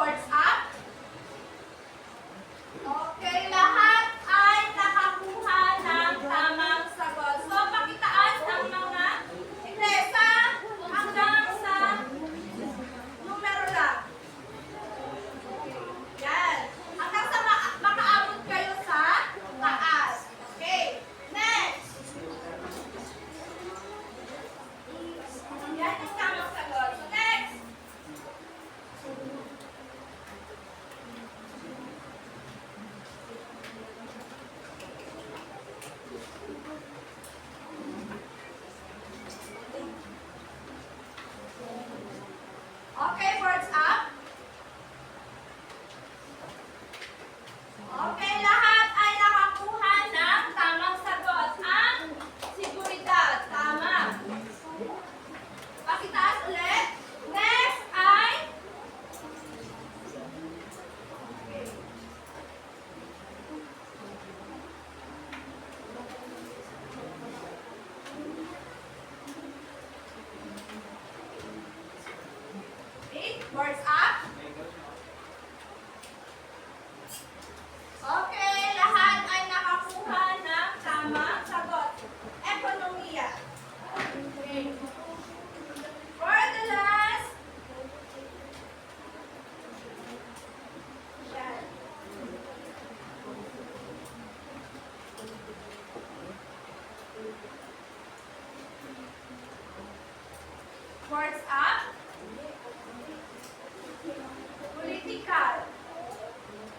boards up. Okay, lahat ay nakakuha ng tamang sagot. So, pakitaas ang mga itlesa hanggang sa numero lang. Yan. Hanggang sa makaabot kayo sa taas. Okay. Next. Yan yung tamang sagot. So, next. Okay, boards up. Okay, lahat ay nakakuha ng tamang sagot. Ang seguridad, tama. Pakitaas ulit. Next ay boards up. Okay, lahat ay nakakuha ng tamang sagot. Ekonomiya. Okay. For the last. Yan. Boards up. Political.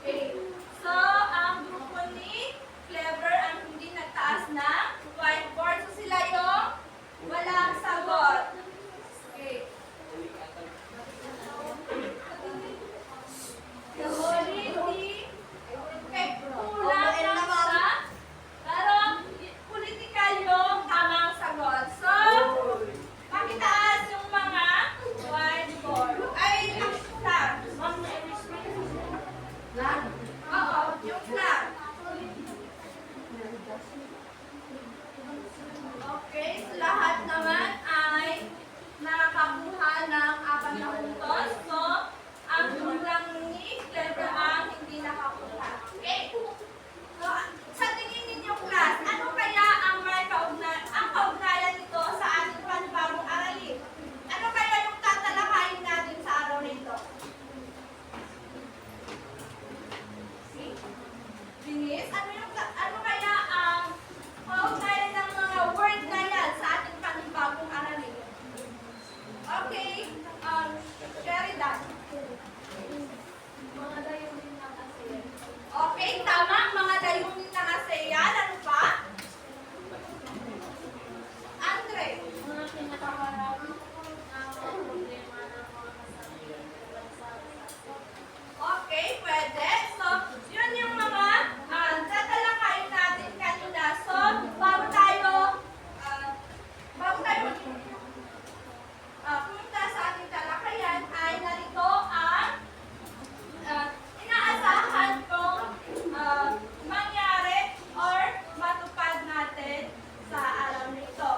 Okay. So, ang grupo ni Clever ang hindi nagtaas ng whiteboard. So, sila yung walang sagot. Okay. Okay, kulang lang sa, pero political yung tamang sagot. So, pakitaas yung mga whiteboard. Ay, ang flag. Flag? Oo, yung flag. Okay, so lahat naman ay nakakakuha ng 4 na puntos. So, ang kulang ni Clever ang hindi nakakuha. Okay? So, sa tingin ninyo, class, ano kaya ang kaugnayan nito sa ating panibagong aralin? Ano kaya yung tatalakayin natin sa araw nito? Denise, ano kaya ang kaugnayan ng mga word na yan sa ating panibagong aralin? Okay, Sheridan. Mga dayuhin ng ASEAN. Okay, tama. Mga dayuhin ng ASEAN. Ano pa? Andre. Mga pinakaharap na problema ng mga kasabihan ng bansa. Okay, pwede. So, yun yung mga tatalakayin natin kanina. So, bago tayo pumunta sa ating talakayan, ay narito ang inaasahan kong mangyari or matupad natin sa araw nito.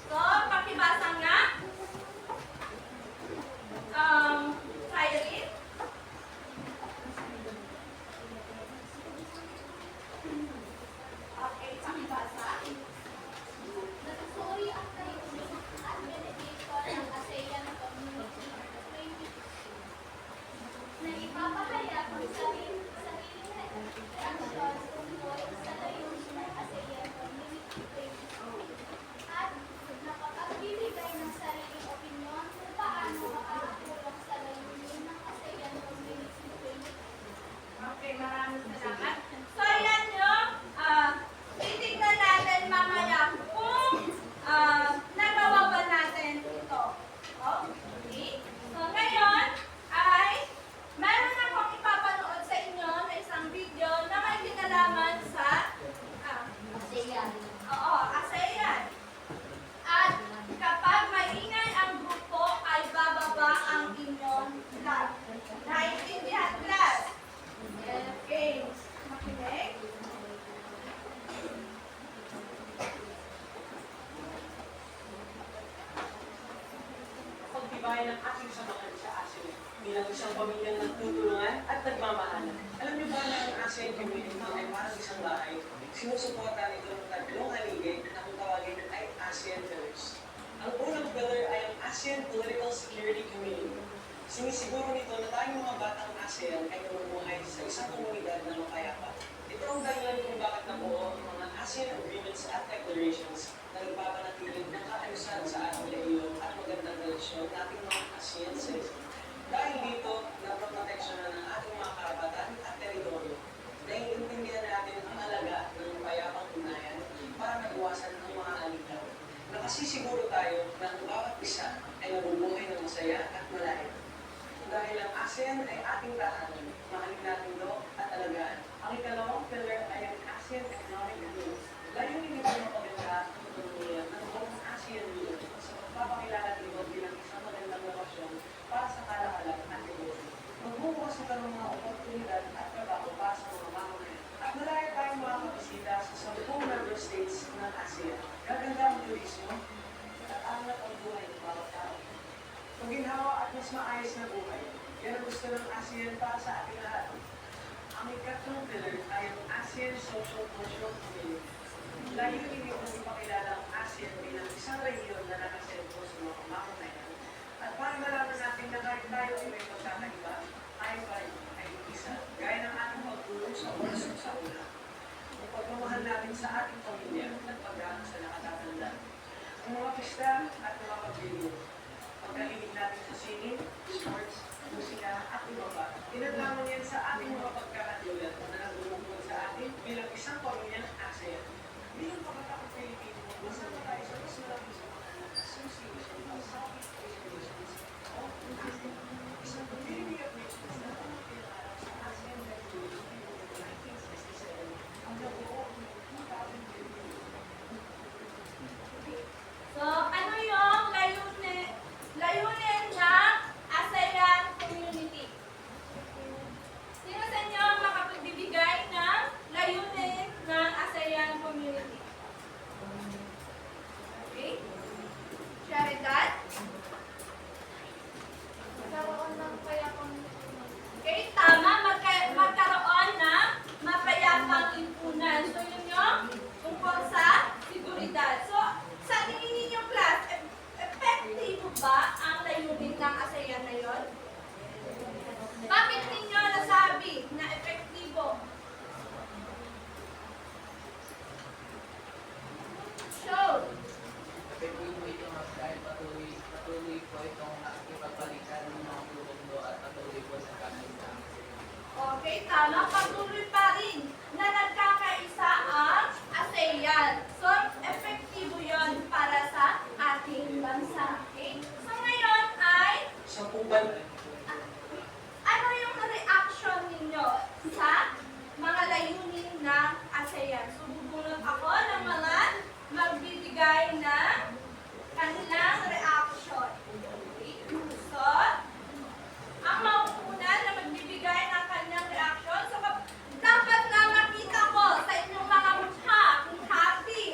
So, pakibasa nga. Cyril. Okay, pakibasa. Natusuri ang dayuhin at benefito ng ASEAN Community 2050 na ipapahayag ang sariling reaksyon tungkol sa layunin ng ASEAN Community 2050 at nakapagbibigay ng sariling opinyon kung paano makakatulong sa layunin ng ASEAN Community 2050. Okay, maraming salamat. So, yan yung titignan natin mamaya kung nagawa ba natin ito. Okay? So, ngayon ay meron akong ipapanood sa inyo na isang video na may kinalaman sa ASEAN. Oo, ASEAN. At kapag maingay ang grupo, ay bababa ang inyong flag. Naintindihan, class? Okay. Makinig. Pagtibayan ng ating samahan sa ASEAN. bilang isang pamilyang nagtutulungan at nagmamahalan. Alam niyo ba na ang ASEAN community ay parang isang bahay? Sinusuporta nito ng tatlong haligi na kung tawagin ay ASEAN Pillars. Ang unang pillar ay ang ASEAN Political Security Community. Sinisiguro nito na tayong mga batang ASEAN ay namumuhay sa isang komunidad na mapayapa. Ito ang dahilan kung bakit nabuo ang mga ASEAN Agreements at Declarations na nagpapanatiling nakaayusan sa ating lehiyon at magandang relasyon nating mga ASEAN citizens. Dahil dito, naproproteksyonan ng ating mga karapatan at teritoryo. Naiintindihan natin ang halaga ng payapang ugnayan para maiwasan ang mga alitaw. Nakasisiguro tayo na ang bawat isa ay nabubuhay ng masaya at malaya. Dahil ang ASEAN ay ating tahanan, mahalin natin ito at alagaan. Ang ikalawang pillar ay ang ASEAN Economic Rules. Layunin nito ang pagkakaroon ng ekonomiya ng buong ASEAN Union sa pagpapakilala nito bilang isang magandang lokasyon para sa kalakalan at negosyo. Magbubukas ito ng mga oportunidad at trabaho para sa mga mamamayan. At malaya tayong makakabisita sa 10 member states ng ASEAN. Gaganda ang turismo at angat ang buhay ng bawat tao. Maginhawa at mas maayos na buhay. Yan ang gusto ng ASEAN para sa ating lahat. Ang ikatlong pillar ay ang ASEAN Social Cultural Community. Layunin nito ang ipakilala ang ASEAN bilang isang rehiyon na nakasentro sa mga mamamayan. At para malaman natin na kahit tayo ay may pagkakaiba, tayo pa rin ay isa. Gaya ng ating pagtulong sa oras sa una. Ang pagmamahal natin sa ating pamilya at pagdaan sa nakatatanda. Ang mga pista at mga pagbiliw. Pagkahilig natin sa singing, sports, musika at iba pa. Tinatawag yan sa ating mga pagkakatulad na nagbubukod sa atin bilang isang pamilyang ASEAN. Bilang pagkakang Pilipino, masama tayo sa mas malaki sa mga Association of Southeast Asian Nations o ASEAN. Isang community of nations na pinangarap sa ASEAN Declaration noong 1967 ang nabuo noong 2015. So, ano yung layunin ng ASEAN community? Sino sa inyo ang makapagbibigay ng layunin ng ASEAN community? Okay? Sharidad? Magkaroon ng payapang Okay, tama. Magkaroon ng mapayapang lipunan. So, yun yung tungkol sa seguridad. So, sa tingin ninyo, class, epektibo ba ang layunin ng ASEAN na yun? Bakit ninyo nasabi na epektibo? Show! Epektibo ito dahil patuloy po itong nakikipagbalikan ng mga mundo at patuloy po sa kamindahan. Okay, tama. Patuloy pa rin na nagkakaisa ang ASEAN. So, epektibo yon para sa ating bansa. Okay? So, ngayon ay, Sa puban, ano yung reaction ninyo sa mga layunin ng ASEAN? So, bubunot ako ng mga magbibigay ng kanilang reaction. Okay? So, ang mauuna na magbibigay ng kanyang reaction, so dapat na makita ko sa inyong mga mukha kung happy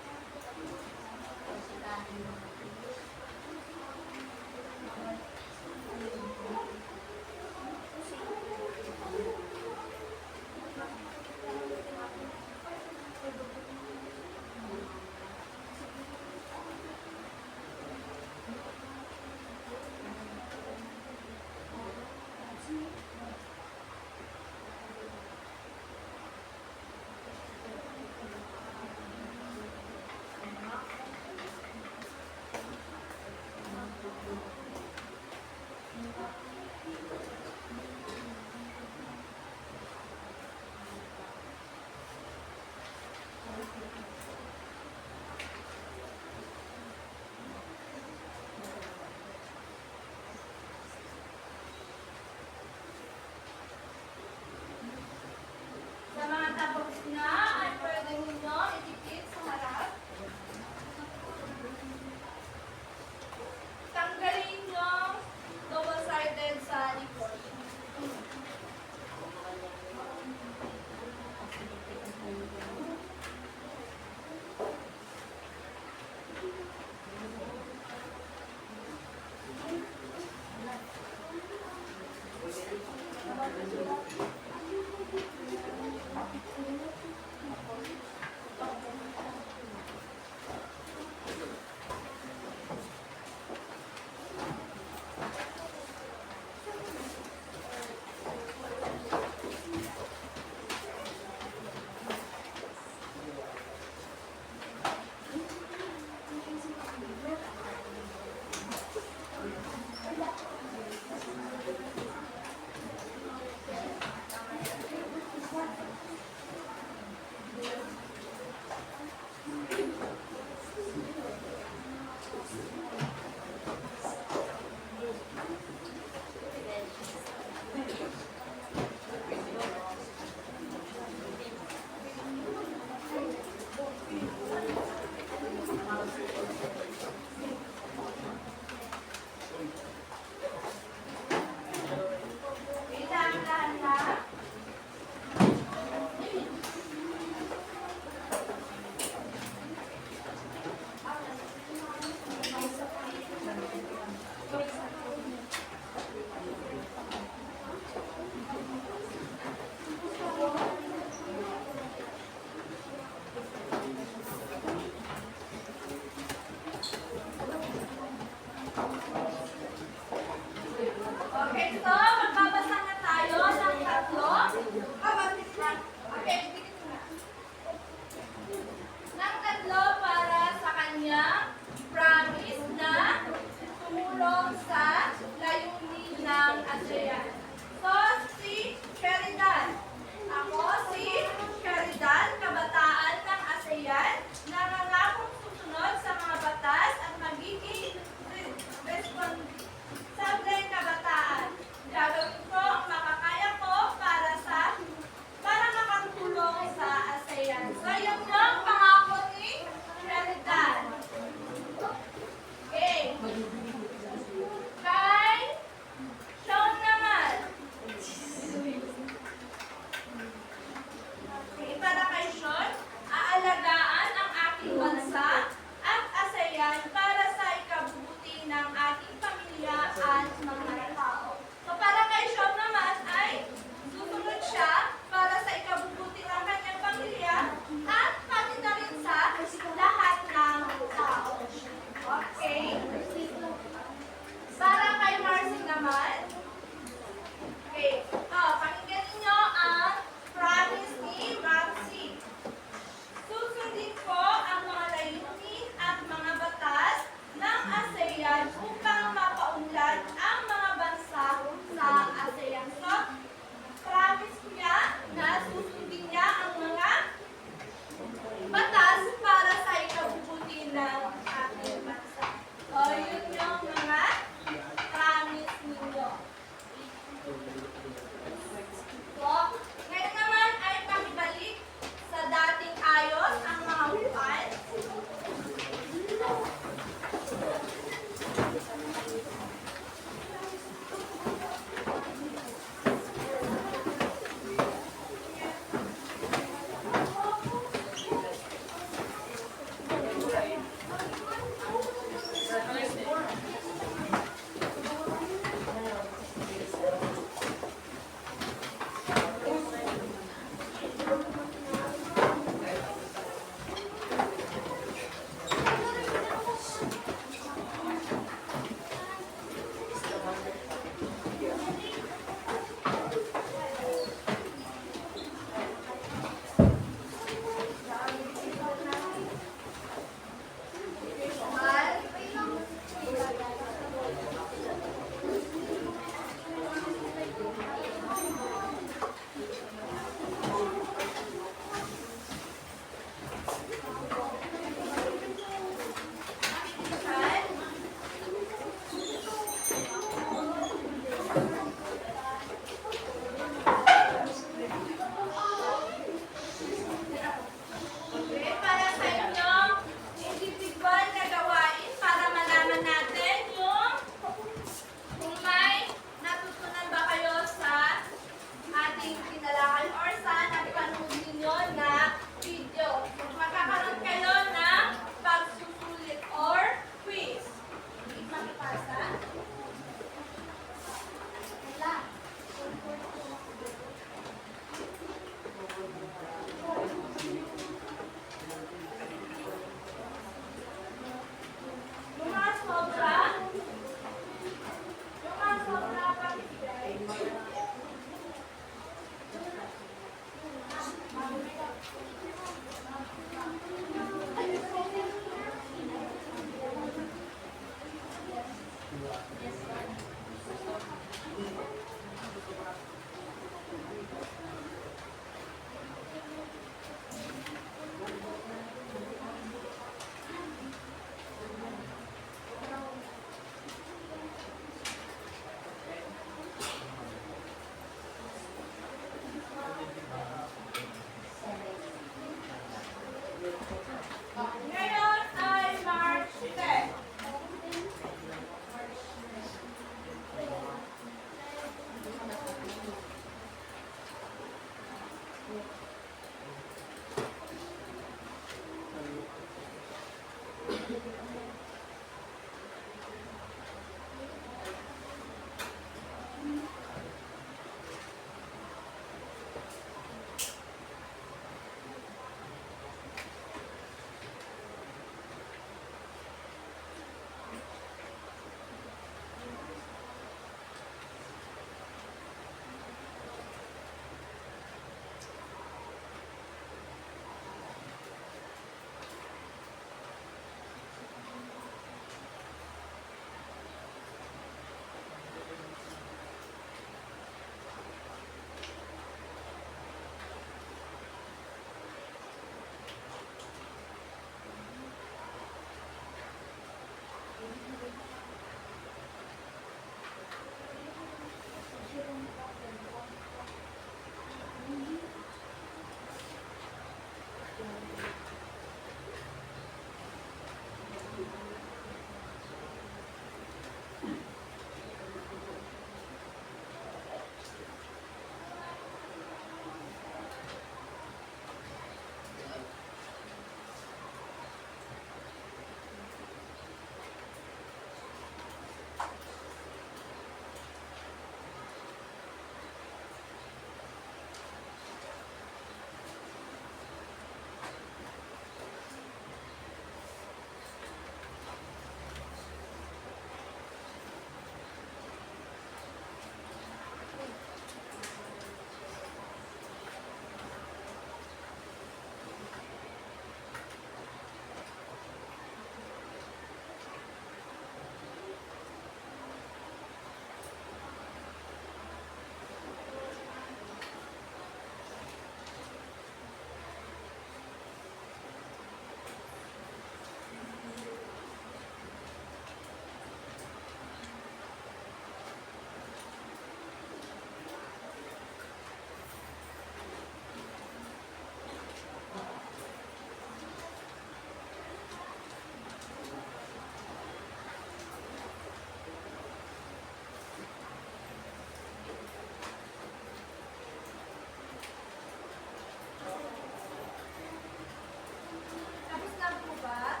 Tapos na po ba?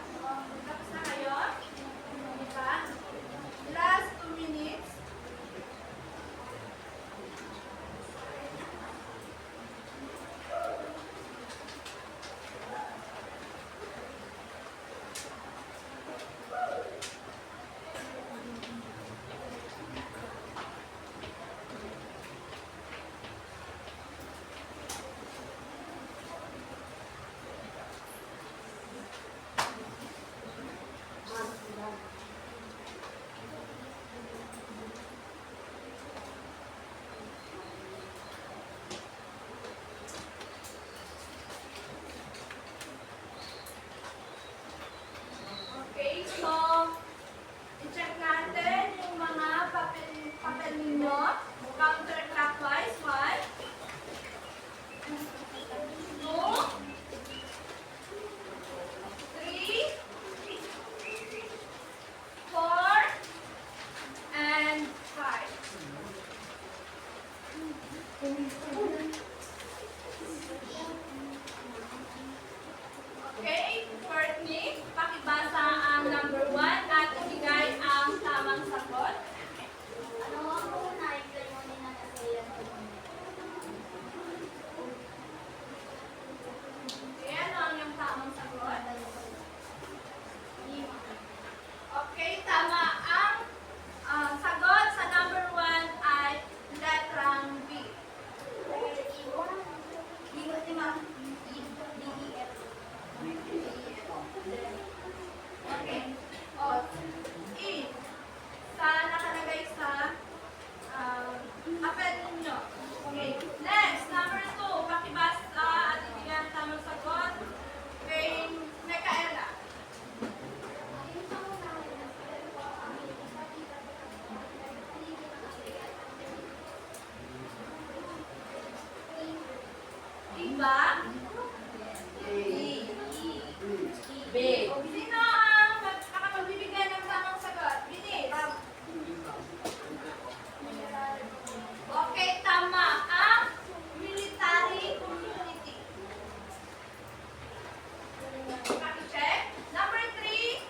Tapos na kayo? Hindi pa? Last 2 minutes. Okay, so i-check natin yung mga papel ninyo. Counterclockwise. 1, 2, 3, 4, and 5. Okay, Courtney, pakibasa ang number 1 at ibigay ang tamang sagot. Ano ang pangunahing layunin ng ASEAN? Okay, ano ang iyong tamang sagot? Okay, tama ang sagot sa number 1 ay letrang B. Okay. O, E. Sa nakalagay sa papel ninyo. Okay. Next, number 2. Pakibasa at ibigay ang tamang sagot kay Mikaela. Ang pangunahing ASEAN po ang ipakita ng paligid ng ASEAN. Diba? B. Sino ang nakakapagbibigay ng tamang sagot? Bilis. Okay, tama. Ang military community. Paki-check. Number 3,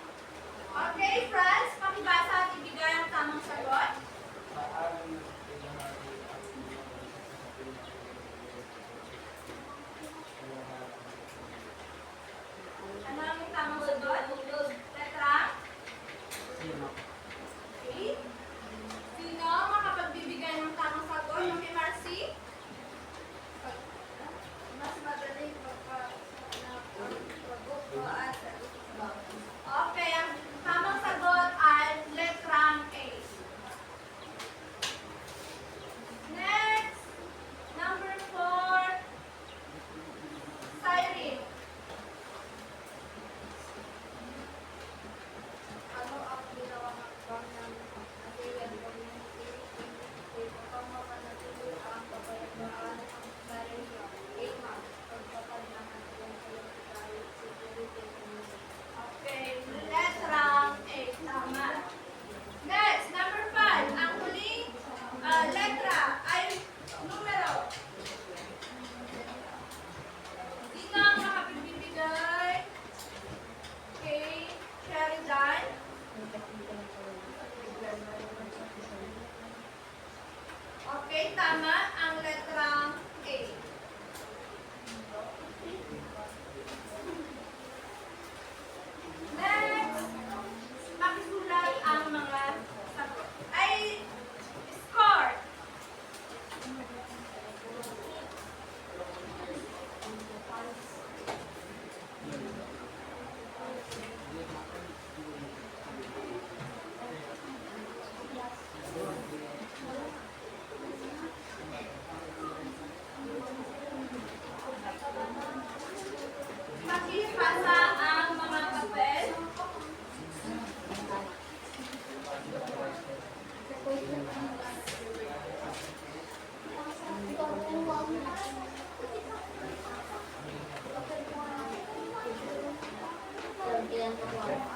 Wow.